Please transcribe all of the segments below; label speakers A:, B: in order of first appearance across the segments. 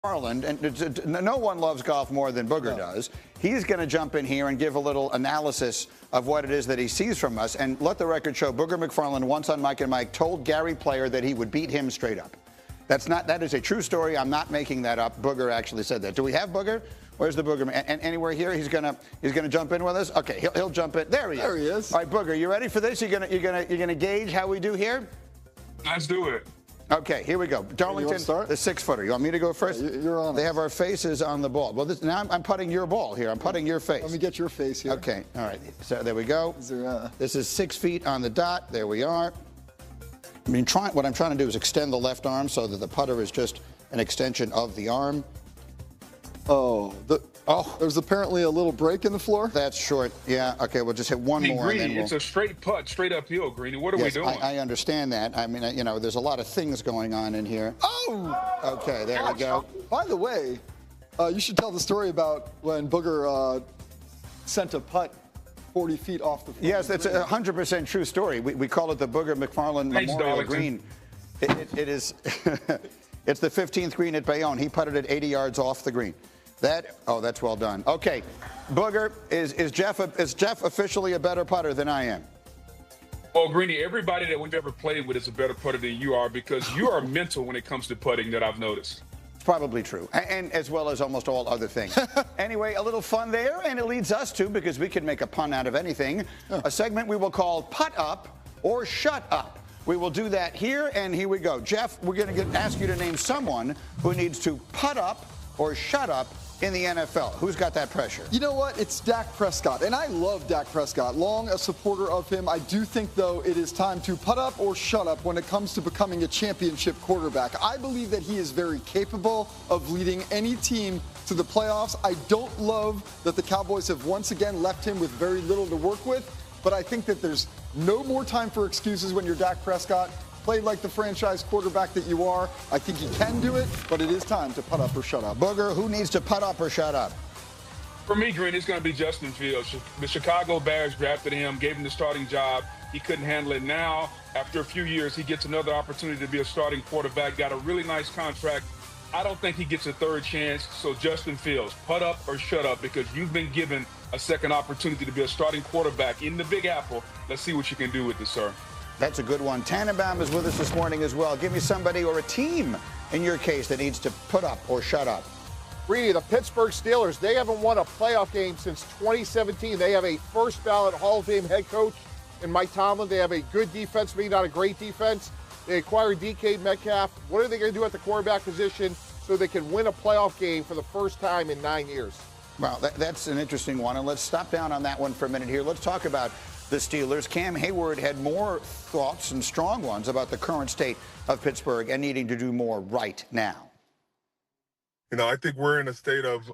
A: Harland, and no one loves golf more than Booger does. He's going to jump in here and give a little analysis of what it is that he sees from us. And let the record show, Booger McFarland once on Mike and Mike told Gary Player that he would beat him straight up. That is a true story. I'm not making that up. Booger actually said that. Do we have Booger? Where's the Booger? And anywhere here? He's gonna jump in with us. Okay, he'll jump in. There he is.
B: There he is.
A: All right, Booger, you ready for this? You're gonna gauge how we do here?
C: Let's do it.
A: Okay, here we go. Darlington, the 6-footer. You want me to go first?
B: You're on.
A: They have our faces on the ball. Well, now I'm putting your ball here. I'm putting your face.
B: Let me get your face here.
A: Okay, all right. So there we go. This is 6 feet on the dot. There we are. I mean, what I'm trying to do is extend the left arm so that the putter is just an extension of the arm.
B: There's apparently a little break in the floor.
A: That's short. Yeah. Okay. We'll just hit one more.
C: Greeny,
A: and then
C: it's a straight putt, straight uphill, Greeny. What are we doing?
A: I understand that. I mean, there's a lot of things going on in here. Okay. There we go.
B: By the way, you should tell the story about when Booger sent a putt 40 feet off the.
A: Yes, that's a 100% true story. We call it the Booger McFarland Memorial Green. It is. It's the 15th green at Bayonne. He putted it 80 yards off the green. That's well done. Okay, Booger, is Jeff officially a better putter than I am?
C: Oh, Greeny, everybody that we've ever played with is a better putter than you are because you are mental when it comes to putting, that I've noticed.
A: It's probably true, and as well as almost all other things. Anyway, a little fun there, and it leads us to, because we can make a pun out of anything, a segment we will call Putt Up or Shut Up. We will do that here, and here we go. Jeff, we're going to ask you to name someone who needs to putt up or shut up in the NFL. Who's got that pressure?
B: You know what? It's Dak Prescott, and I love Dak Prescott. Long a supporter of him. I do think, though, it is time to putt up or shut up when it comes to becoming a championship quarterback. I believe that he is very capable of leading any team to the playoffs. I don't love that the Cowboys have once again left him with very little to work with, but I think that there's no more time for excuses when you're Dak Prescott. Played like the franchise quarterback that you are. I think he can do it, but it is time to putt up or shut up.
A: Booger, who needs to putt up or shut up?
C: For me, Green, it's going to be Justin Fields. The Chicago Bears drafted him, gave him the starting job. He couldn't handle it. Now, after a few years, he gets another opportunity to be a starting quarterback, got a really nice contract. I don't think he gets a third chance. So Justin Fields, putt up or shut up, because you've been given a second opportunity to be a starting quarterback in the Big Apple. Let's see what you can do with this, sir.
A: That's a good one. Tannenbaum is with us this morning as well. Give me somebody or a team, in your case, that needs to put up or shut up.
D: Reed, the Pittsburgh Steelers, they haven't won a playoff game since 2017. They have a first ballot Hall of Fame head coach in Mike Tomlin. They have a good defense, maybe not a great defense. They acquired DK Metcalf. What are they going to do at the quarterback position so they can win a playoff game for the first time in 9 years?
A: Well, that's an interesting one. And let's stop down on that one for a minute here. Let's talk about the Steelers. Cam Hayward had more thoughts, and strong ones, about the current state of Pittsburgh and needing to do more right now.
E: I think we're in a state of,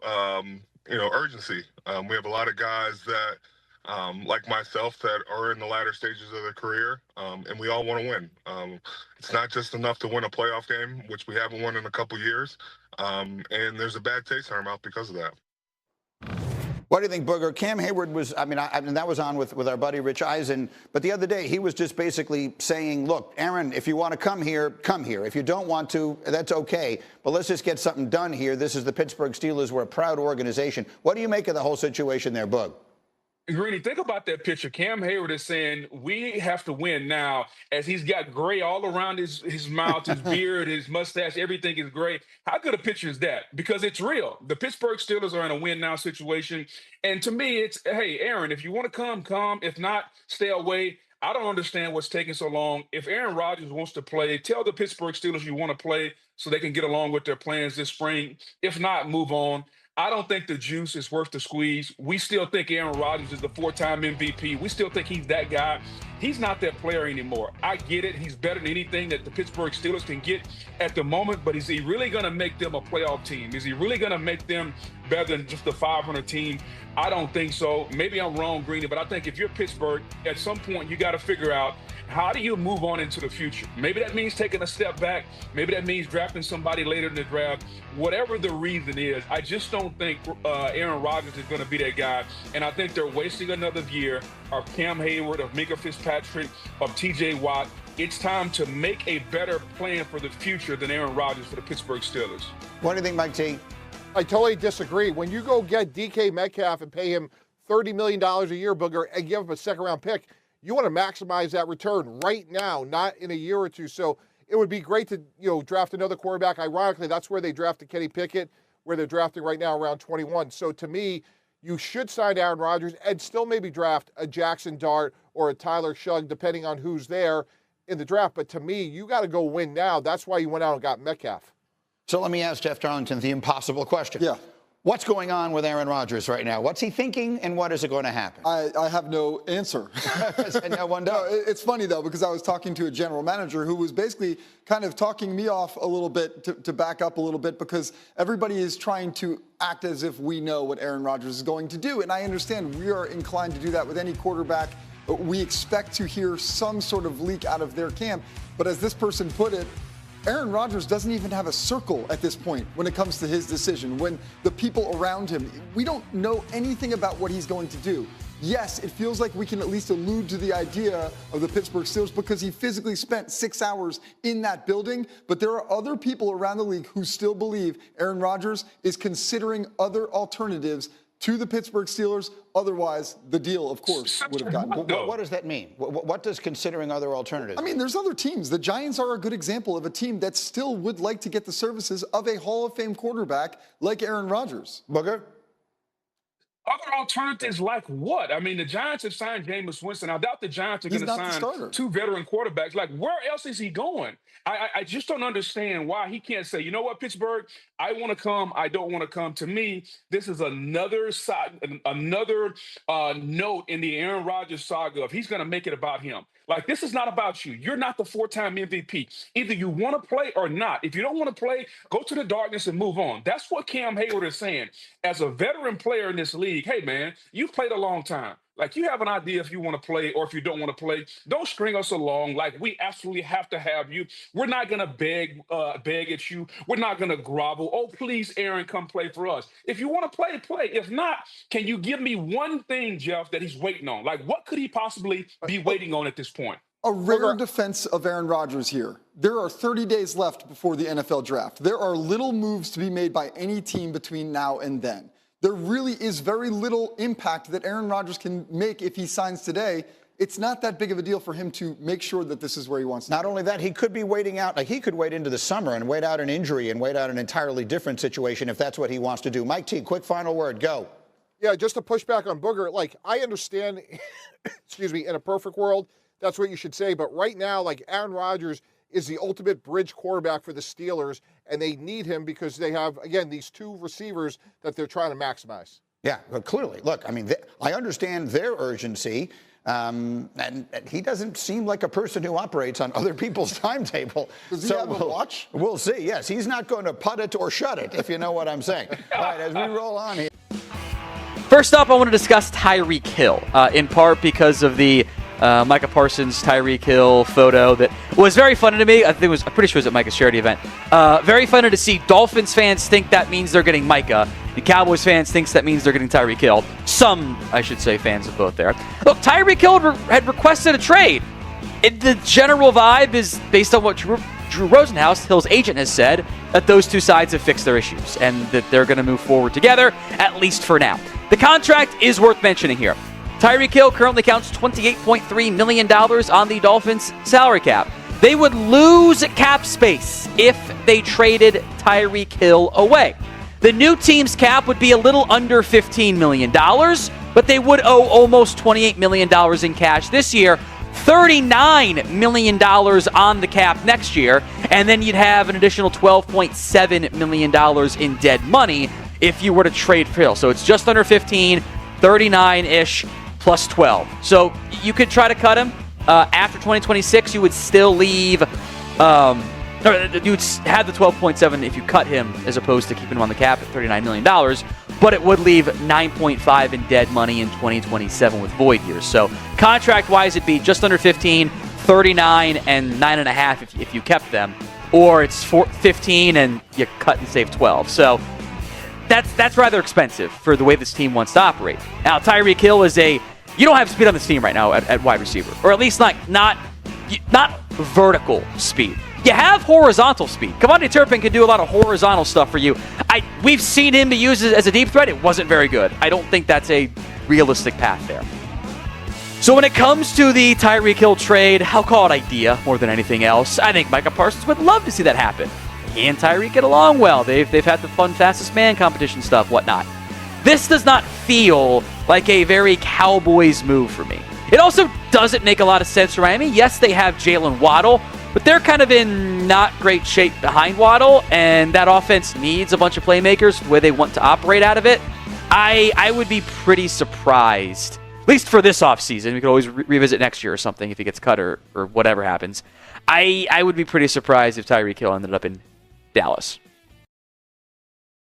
E: urgency. We have a lot of guys that, like myself, that are in the latter stages of their career, and we all want to win. It's not just enough to win a playoff game, which we haven't won in a couple years, and there's a bad taste in our mouth because of that.
A: What do you think, Booger? Cam Hayward was, I mean, that was on with our buddy Rich Eisen, but the other day he was just basically saying, look, Aaron, if you want to come here, come here. If you don't want to, that's okay, but let's just get something done here. This is the Pittsburgh Steelers. We're a proud organization. What do you make of the whole situation there, Boog?
C: Greeny, think about that picture. Cam Hayward is saying, we have to win now, as he's got gray all around his mouth, his beard, his mustache, everything is gray. How good a picture is that? Because it's real. The Pittsburgh Steelers are in a win now situation. And to me, it's, hey, Aaron, if you want to come, come. If not, stay away. I don't understand what's taking so long. If Aaron Rodgers wants to play, tell the Pittsburgh Steelers you want to play so they can get along with their plans this spring. If not, move on. I don't think the juice is worth the squeeze. We still think Aaron Rodgers is the 4-time MVP. We still think he's that guy. He's not that player anymore. I get it. He's better than anything that the Pittsburgh Steelers can get at the moment, but is he really going to make them a playoff team? Is he really going to make them better than just a 500 team? I don't think so. Maybe I'm wrong, Greeny, but I think if you're Pittsburgh, at some point you got to figure out, how do you move on into the future? Maybe that means taking a step back. Maybe that means drafting somebody later in the draft. Whatever the reason is, I just don't think Aaron Rodgers is going to be that guy. And I think they're wasting another year of Cam Hayward, of Minka Fitzpatrick, of T.J. Watt. it's time to make a better plan for the future than Aaron Rodgers for the Pittsburgh Steelers.
A: What do you think, Mike T?
D: I totally disagree. When you go get DK Metcalf and pay him $30 million a year, Booger, and give him a second-round pick, you want to maximize that return right now, not in a year or two. So it would be great to draft another quarterback. Ironically, that's where they drafted Kenny Pickett, where they're drafting right now around 21. So to me, you should sign Aaron Rodgers and still maybe draft a Jackson Dart or a Tyler Shugg, depending on who's there in the draft. But to me, you got to go win now. That's why you went out and got Metcalf.
A: So let me ask Jeff Darlington the impossible question.
B: Yeah.
A: What's going on with Aaron Rodgers right now? What's he thinking, and what is it going to happen?
B: I have no answer.
A: No one does.
B: No, it's funny, though, because I was talking to a general manager who was basically kind of talking me off a little bit to back up a little bit, because everybody is trying to act as if we know what Aaron Rodgers is going to do. And I understand we are inclined to do that with any quarterback. We expect to hear some sort of leak out of their camp. But as this person put it, Aaron Rodgers doesn't even have a circle at this point when it comes to his decision. When the people around him, we don't know anything about what he's going to do. Yes, it feels like we can at least allude to the idea of the Pittsburgh Steelers because he physically spent 6 hours in that building. But there are other people around the league who still believe Aaron Rodgers is considering other alternatives to the Pittsburgh Steelers. Otherwise, the deal, of course, would have gotten.
A: What does that mean? What does considering other alternatives?
B: I mean, there's other teams. The Giants are a good example of a team that still would like to get the services of a Hall of Fame quarterback like Aaron Rodgers.
A: Booger?
C: Other alternatives like what? I mean, the Giants have signed Jameis Winston. I doubt the Giants are going to sign 2 veteran quarterbacks. Like, where else is he going? I just don't understand why he can't say, you know what, Pittsburgh, I want to come. I don't want to come. To me, this is another note in the Aaron Rodgers saga of he's going to make it about him. Like, this is not about you. You're not the 4-time MVP. Either you want to play or not. If you don't want to play, go to the darkness and move on. That's what Cam Hayward is saying. As a veteran player in this league, hey, man, you've played a long time. Like, you have an idea if you want to play or if you don't want to play. Don't string us along. Like, we absolutely have to have you. We're not going to beg at you. We're not going to grovel. Oh, please, Aaron, come play for us. If you want to play, play. If not, can you give me one thing, Jeff, that he's waiting on? Like, what could he possibly be waiting on at this point?
B: A rare defense of Aaron Rodgers here. There are 30 days left before the NFL draft. There are little moves to be made by any team between now and then. There really is very little impact that Aaron Rodgers can make if he signs today. It's not that big of a deal for him to make sure that this is where he wants to.
A: Not only that, he could be waiting out. Like, he could wait into the summer and wait out an injury and wait out an entirely different situation if that's what he wants to do. Mike T, quick final word. Go.
D: Yeah, just to push back on Booger, like, I understand, excuse me, in a perfect world, that's what you should say. But right now, like, Aaron Rodgers is the ultimate bridge quarterback for the Steelers, and they need him because they have, again, these 2 receivers that they're trying to maximize.
A: Yeah, but clearly. Look, I mean, I understand their urgency, and he doesn't seem like a person who operates on other people's timetable.
B: Does he have a watch?
A: We'll see. Yes, he's not going to putt it or shut it, if you know what I'm saying. All right, as we roll on here.
F: First up, I want to discuss Tyreek Hill, in part because of the Micah Parsons, Tyreek Hill photo that was very funny to me. I'm pretty sure it was at Micah's charity event. Very funny to see Dolphins fans think that means they're getting Micah. The Cowboys fans thinks that means they're getting Tyreek Hill. Some, I should say, fans of both there. Look, Tyreek Hill had requested a trade. The general vibe is based on what Drew Rosenhaus, Hill's agent, has said, that those 2 sides have fixed their issues and that they're going to move forward together, at least for now. The contract is worth mentioning here. Tyreek Hill currently counts $28.3 million on the Dolphins' salary cap. They would lose cap space if they traded Tyreek Hill away. The new team's cap would be a little under $15 million, but they would owe almost $28 million in cash this year, $39 million on the cap next year, and then you'd have an additional $12.7 million in dead money if you were to trade for Hill. So it's just under 15, 39-ish, plus 12. So you could try to cut him. After 2026, you would still leave, you would have the 12.7 if you cut him as opposed to keeping him on the cap at $39 million, but it would leave 9.5 in dead money in 2027 with void years. So contract-wise, it'd be just under 15, 39, and 9.5 if you kept them, or it's 15 and you cut and save 12. So that's rather expensive for the way this team wants to operate. Now, Tyreek Hill is you don't have speed on this team right now at wide receiver, or at least not vertical speed. You have horizontal speed. Cavante Turpin can do a lot of horizontal stuff for you. We've seen him be used as a deep threat. It wasn't very good. I don't think that's a realistic path there. So when it comes to the Tyreek Hill trade, I'll call it idea more than anything else. I think Micah Parsons would love to see that happen. He and Tyreek get along well. They've had the fun fastest man competition stuff, whatnot. This does not feel like a very Cowboys move for me. It also doesn't make a lot of sense for Miami. Yes, they have Jalen Waddle, but they're kind of in not great shape behind Waddle, and that offense needs a bunch of playmakers where they want to operate out of it. I would be pretty surprised, at least for this offseason. We could always revisit next year or something if he gets cut or whatever happens. I would be pretty surprised if Tyreek Hill ended up in Dallas.